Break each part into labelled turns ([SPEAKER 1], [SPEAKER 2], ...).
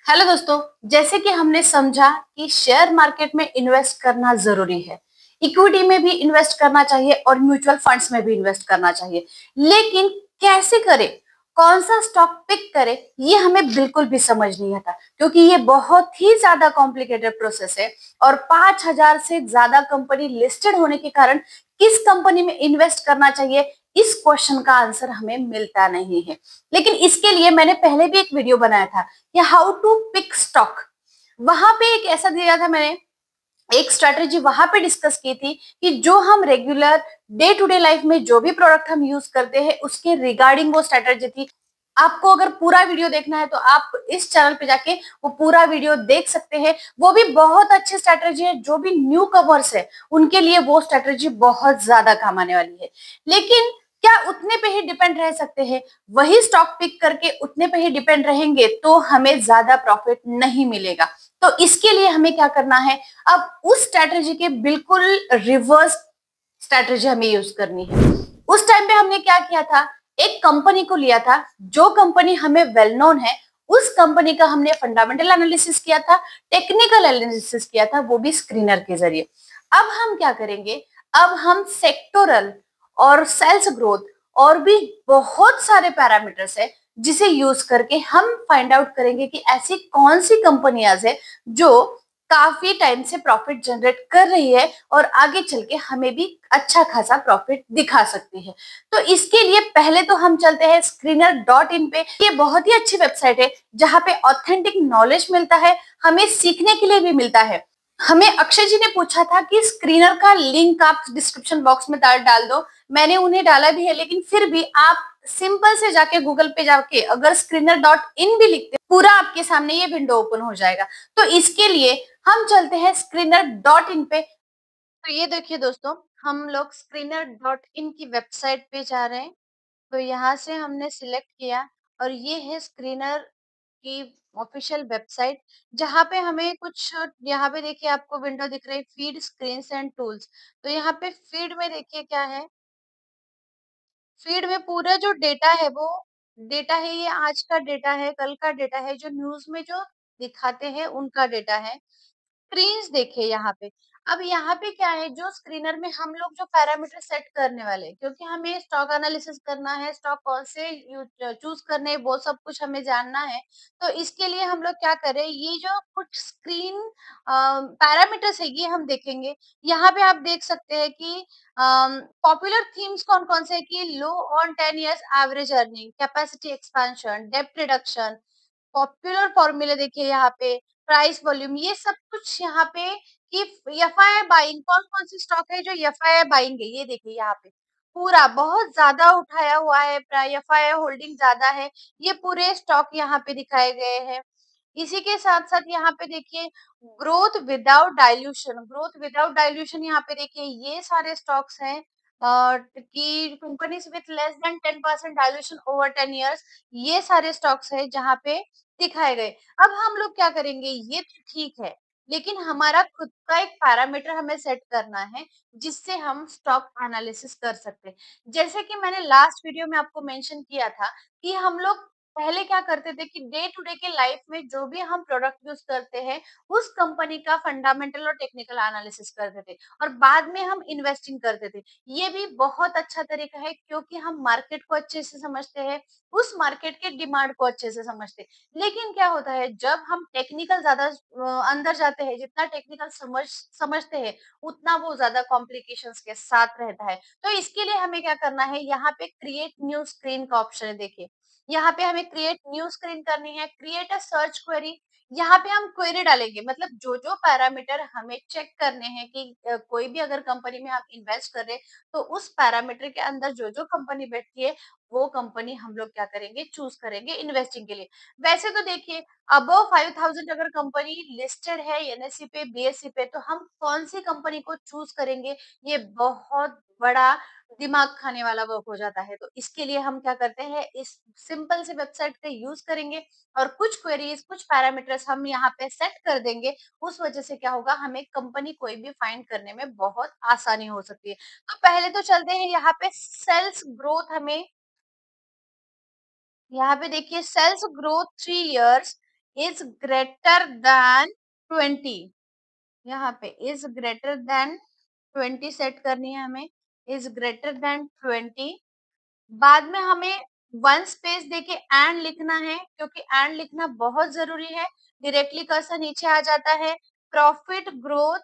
[SPEAKER 1] Hello दोस्तों। जैसे कि हमने समझा कि शेयर मार्केट में इन्वेस्ट करना जरूरी है, इक्विटी में भी इन्वेस्ट करना चाहिए और म्यूचुअल फंड्स में भी इन्वेस्ट करना चाहिए। लेकिन कैसे करें, कौन सा स्टॉक पिक करें, ये हमें बिल्कुल भी समझ नहीं आता, क्योंकि ये बहुत ही ज्यादा कॉम्प्लिकेटेड प्रोसेस है। और 5,000 से ज्यादा कंपनी लिस्टेड होने के कारण किस कंपनी में इन्वेस्ट करना चाहिए, इस क्वेश्चन का आंसर हमें मिलता नहीं है। लेकिन इसके लिए मैंने पहले भी एक वीडियो बनाया था, या हाउ टू पिक स्टॉक। वहां पे एक ऐसा दिया था मैंने, एक स्ट्रेटेजी वहां पे डिस्कस की थी कि जो हम regular day to day life में जो भी प्रोडक्ट हम यूज करते हैं उसके रिगार्डिंग वो स्ट्रेटेजी थी। आपको अगर पूरा वीडियो देखना है तो आप इस चैनल पे जाके वो पूरा वीडियो देख सकते हैं। वो भी बहुत अच्छी स्ट्रेटेजी है, जो भी न्यू कवर्स है उनके लिए वो स्ट्रेटेजी बहुत ज्यादा काम आने वाली है। लेकिन क्या उतने पे ही डिपेंड रह सकते हैं? वही स्टॉक पिक करके उतने पे ही डिपेंड रहेंगे तो हमें ज्यादा प्रॉफिट नहीं मिलेगा। तो इसके लिए हमें क्या करना है, अब उस स्ट्रेटेजी के बिल्कुल रिवर्स स्ट्रेटेजी हमें यूज करनी है। उस टाइम पे हमने क्या किया था, एक कंपनी को लिया था जो कंपनी हमें वेल नोन है। उस कंपनी का हमने फंडामेंटल एनालिसिस किया था, टेक्निकल एनालिसिस किया था, वो भी स्क्रीनर के जरिए। अब हम क्या करेंगे, अब हम सेक्टोरल और सेल्स ग्रोथ और भी बहुत सारे पैरामीटर्स है जिसे यूज करके हम फाइंड आउट करेंगे कि ऐसी कौन सी कंपनियां है जो काफी टाइम से प्रॉफिट जनरेट कर रही है और आगे चल के हमें भी अच्छा खासा प्रॉफिट दिखा सकती है। तो इसके लिए पहले तो हम चलते हैं screener.in पे। ये बहुत ही अच्छी वेबसाइट है जहाँ पे ऑथेंटिक नॉलेज मिलता है, हमें सीखने के लिए भी मिलता है। हमें अक्षय जी ने पूछा था कि स्क्रीनर का लिंक आप डिस्क्रिप्शन बॉक्स में डाल डाल दो। मैंने उन्हें डाला भी है, लेकिन फिर भी आप सिंपल से जाके गूगल पे जाके अगर screener.in भी लिखते पूरा आपके सामने ये विंडो ओपन हो जाएगा। तो इसके लिए हम चलते हैं screener.in पे। तो ये देखिए दोस्तों, हम लोग screener.in की वेबसाइट पे जा रहे हैं। तो यहाँ से हमने सिलेक्ट किया और ये है स्क्रीनर की ऑफिशियल वेबसाइट, जहाँ पे हमें कुछ, यहाँ पे देखिए आपको विंडो दिख रही है, फीड स्क्रीन्स एंड टूल्स। तो यहाँ पे फीड में देखिए क्या है, फीड में पूरा जो डेटा है वो डेटा है, ये आज का डेटा है, कल का डेटा है, जो न्यूज में जो दिखाते हैं उनका डेटा है। स्क्रीन्स देखिए यहाँ पे। अब यहाँ पे क्या है, जो स्क्रीनर में हम लोग जो पैरामीटर सेट करने वाले हैं, क्योंकि हमें स्टॉक एनालिसिस करना है, स्टॉक कौन से चूज करने हैं, वो सब कुछ हमें जानना है। तो इसके लिए हम लोग क्या करें, ये जो कुछ स्क्रीन पैरामीटर्स है ये हम देखेंगे। यहाँ पे आप देख सकते हैं कि पॉपुलर थीम्स कौन कौन से है, कि लो on 10 years average earning, capacity expansion, depth reduction, popular formula देखिए यहाँ पे, प्राइस वॉल्यूम, ये सब कुछ यहाँ पे, कि एफआईआई बाइंग, कौन कौन सी स्टॉक है जो एफआईआई बाइंग है, ये देखिए यहाँ पे पूरा बहुत ज्यादा उठाया हुआ है, एफआईआई होल्डिंग ज्यादा है, ये पूरे स्टॉक यहाँ पे दिखाए गए हैं। इसी के साथ साथ यहाँ पे देखिए growth without dilution, growth without dilution, यहाँ पे देखिए ये सारे स्टॉक्स हैं कि companies with less than 10% dilution over 10 years, ये सारे स्टॉक्स है जहाँ पे दिखाए गए। अब हम लोग क्या करेंगे, ये तो ठीक है, लेकिन हमारा खुद का एक पैरामीटर हमें सेट करना है जिससे हम स्टॉक एनालिसिस कर सकते हैं। जैसे कि मैंने लास्ट वीडियो में आपको मेंशन किया था कि हम लोग पहले क्या करते थे कि डे टू डे के लाइफ में जो भी हम प्रोडक्ट यूज करते हैं उस कंपनी का फंडामेंटल और टेक्निकल एनालिसिस करते थे और बाद में हम इन्वेस्टिंग करते थे। ये भी बहुत अच्छा तरीका है, क्योंकि हम मार्केट को अच्छे से समझते हैं, उस मार्केट के डिमांड को अच्छे से समझते हैं। लेकिन क्या होता है, जब हम टेक्निकल ज्यादा अंदर जाते हैं, जितना टेक्निकल समझते हैं उतना वो ज्यादा कॉम्प्लिकेशंस के साथ रहता है। तो इसके लिए हमें क्या करना है, यहाँ पे क्रिएट न्यू स्क्रीन का ऑप्शन है, देखिए यहाँ पे हमें क्रिएट न्यू स्क्रीन करनी है, क्रिएट अ सर्च क्वेरी। यहाँ पे हम क्वेरी डालेंगे, मतलब जो जो पैरामीटर हमें चेक करने हैं कि कोई भी अगर कंपनी में हम इन्वेस्ट कर रहे हैं तो उस पैरामीटर के अंदर जो जो कंपनी बैठती है वो कंपनी हम लोग क्या करेंगे, चूज करेंगे इन्वेस्टिंग के लिए। वैसे तो देखिए अबव 5,000 अगर कंपनी लिस्टेड है एनएससी पे, बीएससी पे, तो हम कौन सी कंपनी को चूज करेंगे, ये बहुत बड़ा दिमाग खाने वाला वर्क हो जाता है। तो इसके लिए हम क्या करते हैं, इस सिंपल से वेबसाइट का यूज करेंगे और कुछ क्वेरीज, कुछ पैरामीटर्स हम यहाँ पे सेट कर देंगे। उस वजह से क्या होगा, हमें कंपनी कोई भी फाइंड करने में बहुत आसानी हो सकती है। तो पहले तो चलते हैं यहाँ पे सेल्स ग्रोथ, हमें यहाँ पे देखिए sales growth 3 years is greater than 20, यहाँ पे इज ग्रेटर देन 20 सेट करनी है हमें, इज ग्रेटर देन 20। बाद में हमें वन स्पेस देके एंड लिखना है, क्योंकि एंड लिखना बहुत जरूरी है। डायरेक्टली कर्सर नीचे आ जाता है। प्रॉफिट ग्रोथ,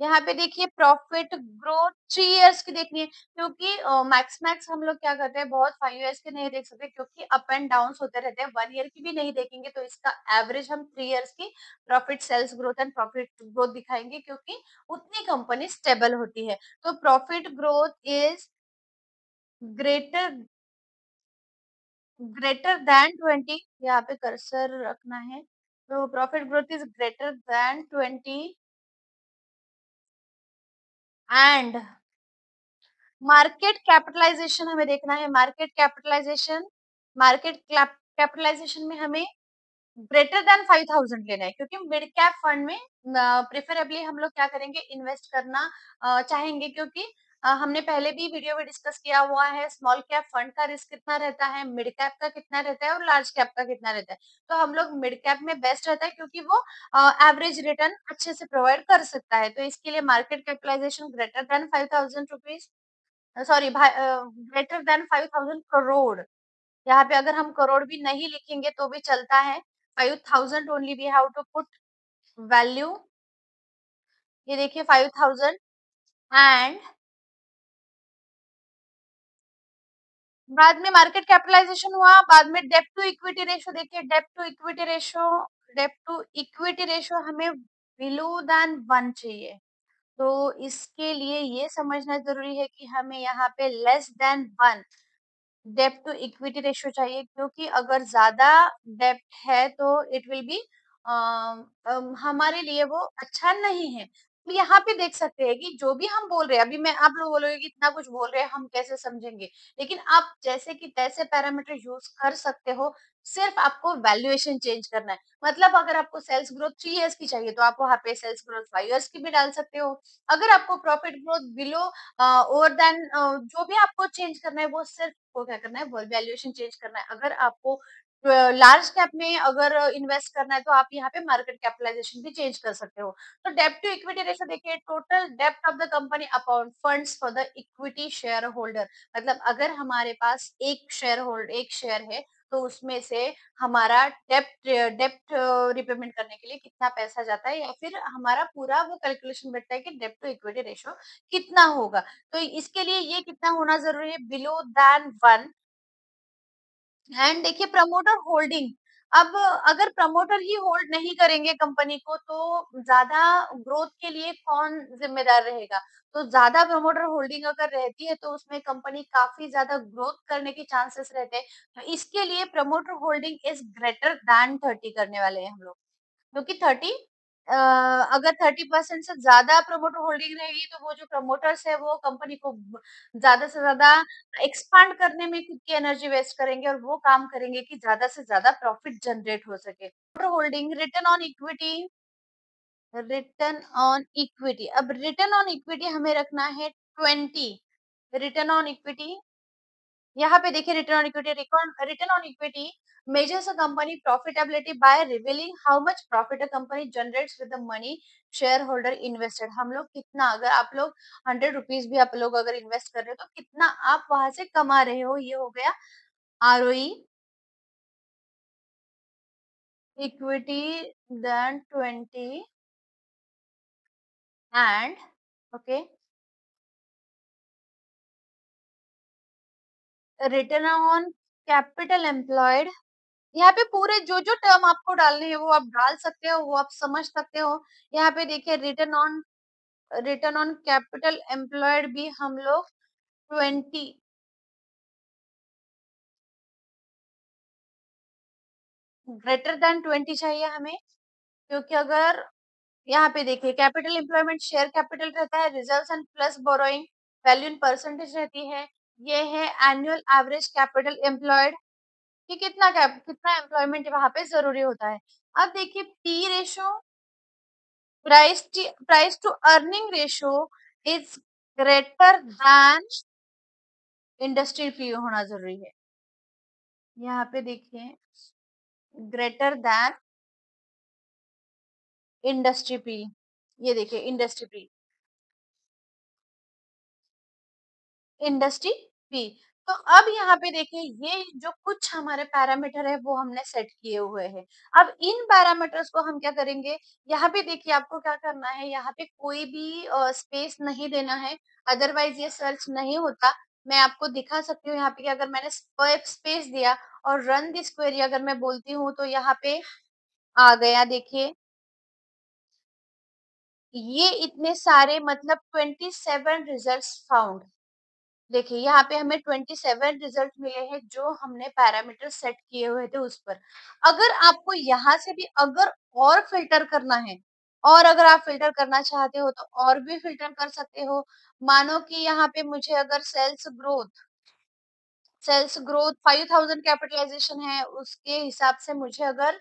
[SPEAKER 1] यहाँ पे देखिए प्रॉफिट ग्रोथ 3 इयर्स की देखनी है, क्योंकि मैक्स मैक्स हम लोग क्या करते हैं, बहुत 5 इयर्स के नहीं देख सकते, क्योंकि अप एंड डाउन होते रहते हैं। 1 ईयर की भी नहीं देखेंगे, तो इसका एवरेज हम 3 इयर्स की profit sales growth and profit growth दिखाएंगे, क्योंकि उतनी कंपनी स्टेबल होती है। तो profit growth is greater greater than 20, यहाँ पे कर्सर रखना है। तो profit growth is greater than 20 and market capitalization हमें देखना है। मार्केट कैपिटलाइजेशन में हमें ग्रेटर देन 5,000 लेना है, क्योंकि मिड कैप फंड में प्रेफरेबली हम लोग क्या करेंगे, इन्वेस्ट करना चाहेंगे, क्योंकि हमने पहले भी वीडियो में डिस्कस किया हुआ है स्मॉल कैप फंड का रिस्क कितना रहता है, मिड कैप का कितना रहता है और लार्ज कैप का कितना रहता है। तो हम लोग मिड कैप में बेस्ट रहता है, क्योंकि वो एवरेज रिटर्न अच्छे से प्रोवाइड कर सकता है। तो इसके लिए market capitalization greater than 5,000 rupees, sorry greater than 5,000 crore. यहाँ पे अगर हम करोड़ भी नहीं लिखेंगे तो भी चलता है। 5,000 only we have to put value. ये देखिए 5,000 एंड बाद में मार्केट कैपिटलाइजेशन हुआ, बाद में डेप्ट टू इक्विटी रेशियो देखिए, डेप्ट टू इक्विटी रेशियो हमें बिलो देन 1 चाहिए। तो इसके लिए ये समझना जरूरी है कि हमें यहाँ पे लेस देन 1 डेप्ट टू इक्विटी रेशियो चाहिए, क्योंकि अगर ज्यादा डेप्ट है तो इट विल बी हमारे लिए वो अच्छा नहीं है। तो यहाँ पे देख सकते हैं कि जो भी हम बोल रहे हैं, अभी मैं आप लोग बोलोगे कि इतना कुछ बोल रहे हैं हम कैसे समझेंगे, लेकिन आप जैसे कि तैसे पैरामीटर यूज कर सकते हो। सिर्फ आपको वैल्यूएशन चेंज करना है। मतलब अगर आपको सेल्स ग्रोथ 3 इयर्स की चाहिए, तो आप वहाँ पे सेल्स ग्रोथ 5 इयर्स की भी डाल सकते हो। अगर आपको प्रॉफिट ग्रोथ बिलो और देन जो भी आपको चेंज करना है, वो सिर्फ को क्या करना है, वैल्यूएशन चेंज करना है। अगर आपको लार्ज कैप में अगर इन्वेस्ट करना है, तो आप यहाँ पे मार्केट कैपिटलाइजेशन भी चेंज कर सकते हो। तो डेब्ट टू इक्विटी रेशियो देखिए, टोटल डेब्ट of the company upon funds for the equity share holder. मतलब अगर हमारे पास एक शेयर है, तो उसमें से हमारा डेप्ट डेप्ट रिपेमेंट करने के लिए कितना पैसा जाता है, या फिर हमारा पूरा वो कैलकुलेशन बैठता है कि डेप्ट टू इक्विटी रेशियो कितना होगा। तो इसके लिए ये कितना होना जरूरी है, बिलो देन 1। एंड देखिए प्रमोटर होल्डिंग, अब अगर प्रमोटर ही होल्ड नहीं करेंगे कंपनी को, तो ज्यादा ग्रोथ के लिए कौन जिम्मेदार रहेगा। तो ज्यादा प्रमोटर होल्डिंग अगर रहती है, तो उसमें कंपनी काफी ज्यादा ग्रोथ करने के चांसेस रहते हैं। तो इसके लिए promoter holding is greater then 30 करने वाले हैं हम लोग, क्योंकि 30 अगर 30% से ज्यादा प्रमोटर होल्डिंग रहेगी, तो वो जो प्रमोटर्स है वो कंपनी को ज्यादा से ज्यादा एक्सपांड करने में खुद की एनर्जी वेस्ट करेंगे, और वो काम करेंगे कि ज्यादा से ज्यादा प्रॉफिट जनरेट हो सके। होल्डिंग रिटर्न ऑन इक्विटी, अब रिटर्न ऑन इक्विटी हमें रखना है 20। रिटर्न ऑन इक्विटी, यहाँ पे देखिए return on equity measures a company profitability by revealing how much profit a company generates with the money shareholder invested। हम लोग कितना, अगर आप लोग 100 रुपीज भी आप लोग अगर इन्वेस्ट कर रहे हो, तो कितना आप वहां से कमा रहे हो, ये हो गया ROE. Equity than 20 and okay return on capital employed. यहाँ पे पूरे जो जो टर्म आपको डालने हैं वो आप डाल सकते हो, वो आप समझ सकते हो। यहाँ पे देखिए रिटर्न ऑन कैपिटल एम्प्लॉयड भी हम लोग 20 ग्रेटर देन 20 चाहिए हमें, क्योंकि अगर यहाँ पे देखिए कैपिटल एम्प्लॉयमेंट शेयर कैपिटल रहता है, reserves and plus borrowing, value in percentage रहती है। ये है एनुअल एवरेज कैपिटल एम्प्लॉयड, कि कितना एम्प्लॉयमेंट वहां पे जरूरी होता है। अब देखिए P ratio, price to earning ratio is greater than industry P होना जरूरी है। यहाँ पे देखिए ग्रेटर दैन इंडस्ट्री पी। ये देखिए इंडस्ट्री पी, इंडस्ट्री पी। तो अब यहाँ पे देखिए ये जो कुछ हमारे पैरामीटर है वो हमने सेट किए हुए हैं। अब इन पैरामीटर्स को हम क्या करेंगे, यहाँ पे देखिए आपको क्या करना है, यहाँ पे कोई भी स्पेस नहीं देना है, अदरवाइज ये सर्च नहीं होता। मैं आपको दिखा सकती हूँ यहाँ पे कि अगर मैंने स्पेस दिया और रन दिस क्वेरी अगर मैं बोलती हूँ तो यहाँ पे आ गया देखिए, ये इतने सारे मतलब 27 रिजल्ट्स फाउंड। देखिए यहाँ पे हमें 27 रिजल्ट मिले हैं जो हमने पैरामीटर सेट किए हुए थे उस पर। अगर आपको यहाँ से भी अगर और फिल्टर करना है, और अगर आप फिल्टर करना चाहते हो तो और भी फिल्टर कर सकते हो। मानो कि यहाँ पे मुझे अगर सेल्स ग्रोथ 5000 कैपिटलाइजेशन है, उसके हिसाब से मुझे अगर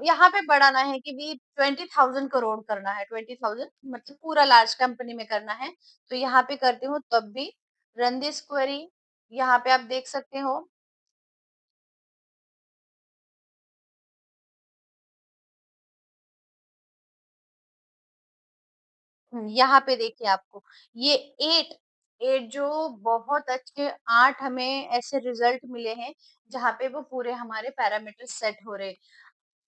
[SPEAKER 1] यहाँ पे बढ़ाना है कि भी 20,000 करोड़ करना है, 20,000 मतलब पूरा लार्ज कंपनी में करना है, तो यहाँ पे करती हूँ तब भी रन दिस क्वेरी। यहाँ पे आप देख सकते हो, यहाँ पे देखिए आपको ये 8 जो बहुत अच्छे 8 हमें ऐसे रिजल्ट मिले हैं जहाँ पे वो पूरे हमारे पैरामीटर सेट हो रहे हैं।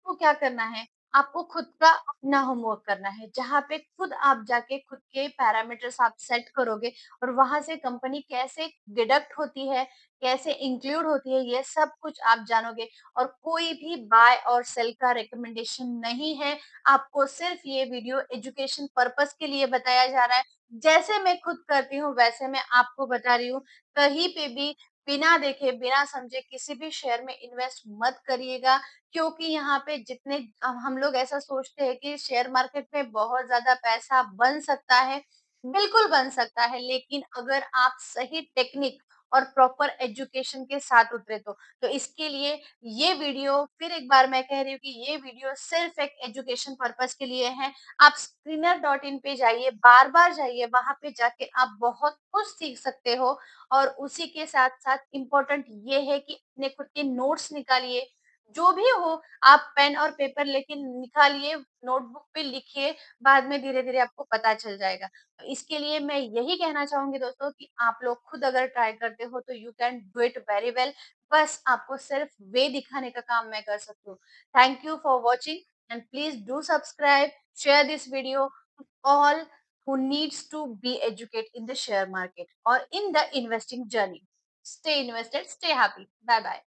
[SPEAKER 1] आपको क्या करना है, आपको खुद का अपना होमवर्क करना है, जहाँ पे खुद आप जाके खुद के पैरामीटर्स आप सेट करोगे और वहां से कंपनी कैसे डिडक्ट होती है, कैसे इंक्लूड होती है, ये सब कुछ आप जानोगे। और कोई भी बाय और सेल का रिकमेंडेशन नहीं है, आपको सिर्फ ये वीडियो एजुकेशन पर्पस के लिए बताया जा रहा है। जैसे मैं खुद करती हूँ वैसे मैं आपको बता रही हूँ। कहीं पे भी बिना देखे बिना समझे किसी भी शेयर में इन्वेस्ट मत करिएगा, क्योंकि यहाँ पे जितने हम लोग ऐसा सोचते हैं कि शेयर मार्केट में बहुत ज्यादा पैसा बन सकता है, बिल्कुल बन सकता है, लेकिन अगर आप सही टेक्निक और प्रॉपर एजुकेशन के साथ उतरे तो इसके लिए ये वीडियो फिर एक बार मैं कह रही हूँ कि ये वीडियो सिर्फ एक एजुकेशन पर्पस के लिए है। आप स्क्रीनर.इन पे जाइए, बार बार जाइए, वहां पे जाके आप बहुत कुछ सीख सकते हो। और उसी के साथ साथ इम्पोर्टेंट ये है कि अपने खुद के नोट्स निकालिए, जो भी हो आप पेन और पेपर लेके निकालिए, नोटबुक पे लिखिए, बाद में धीरे-धीरे आपको पता चल जाएगा। तो इसके लिए मैं यही कहना चाहूँगी दोस्तों कि आप लोग खुद अगर ट्राई करते हो तो you can do it very well. बस आपको सिर्फ वे दिखाने का काम मैं कर सकती हूँ। Thank you for watching and please do subscribe, share this video to all who needs to be educated in the share market or in the investing journey. Stay invested, stay happy. Bye bye.